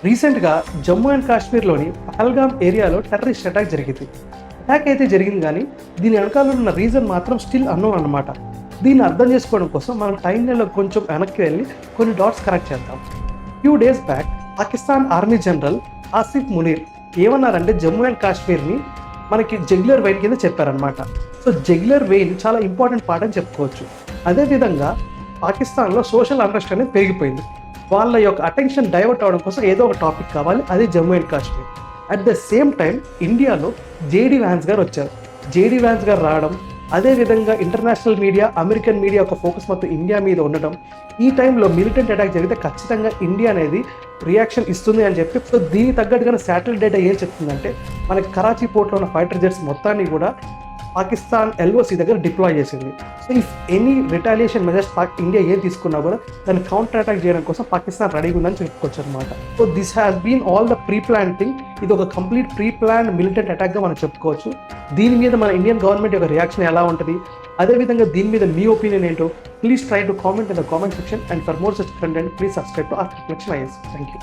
రీసెంట్గా జమ్మూ అండ్ కాశ్మీర్లోని పహల్గామ్ ఏరియాలో టెర్రరిస్ట్ అటాక్ జరిగింది. అటాక్ అయితే జరిగింది కానీ దీని వెనకాల ఉన్న రీజన్ మాత్రం స్టిల్ అన్నోన్ అన్నమాట. దీన్ని అర్థం చేసుకోవడం కోసం మనం టైం లైన్లో కొంచెం వెనక్కి వెళ్ళి కొన్ని డాట్స్ కరెక్ట్ చేద్దాం. Few days back Pakistan army general Asif Munir ఏమన్నారంటే జమ్మూ అండ్ కాశ్మీర్ని మనకి జగ్యులర్ వెయిన్ కింద చెప్పారనమాట. సో జగ్యులర్ వెయిన్ చాలా ఇంపార్టెంట్ పార్ట్ అని చెప్పుకోవచ్చు. అదేవిధంగా పాకిస్తాన్లో సోషల్ అన్రెస్ట్ అనేది పెరిగిపోయింది. వాళ్ళ యొక్క అటెన్షన్ డైవర్ట్ అవడం కోసం ఏదో ఒక టాపిక్ కావాలి, అదే Jammu and Kashmir. At the same time ఇండియాలో జేడీ వ్యాన్స్ గారు వచ్చారు. జేడీ వ్యాన్స్ గారు రావడం, అదేవిధంగా ఇంటర్నేషనల్ మీడియా, అమెరికన్ మీడియా ఒక ఫోకస్ మొత్తం ఇండియా మీద ఉండడం, ఈ టైంలో మిలిటెంట్ అటాక్ జరిగితే ఖచ్చితంగా ఇండియా అనేది రియాక్షన్ ఇస్తుంది అని చెప్పి, సో దీనికి తగ్గట్టుగా శాటిలైట్ డేటా ఏం చెప్తుందంటే మనకి కరాచీ పోర్ట్లో ఉన్న ఫైటర్ జెట్స్ మొత్తాన్ని కూడా పాకిస్తాన్ ఎల్ఓసి దగ్గర డిప్లాయ్ చేసింది. So if any retaliation measures India ఏం తీసుకున్నా కూడా దాన్ని కౌంటర్ అటాక్ చేయడం కోసం పాకిస్తాన్ రెడీగా ఉందని చెప్పుకోవచ్చు అనమాట. So this has been all the pre plan thing. ఇది ఒక కంప్లీట్ ప్రీ ప్లాన్ మిలిటెంట్ అటాక్గా మనం చెప్పుకోవచ్చు. దీని మీద మన ఇండియన్ గవర్నమెంట్ యొక్క రియాక్షన్ ఎలా ఉంటుంది, అదేవిధంగా దీని మీద మీ ఒపీనియన్ ఏంటో please try to comment in the comment section. And for more such content please subscribe to art reflection is. Thank you.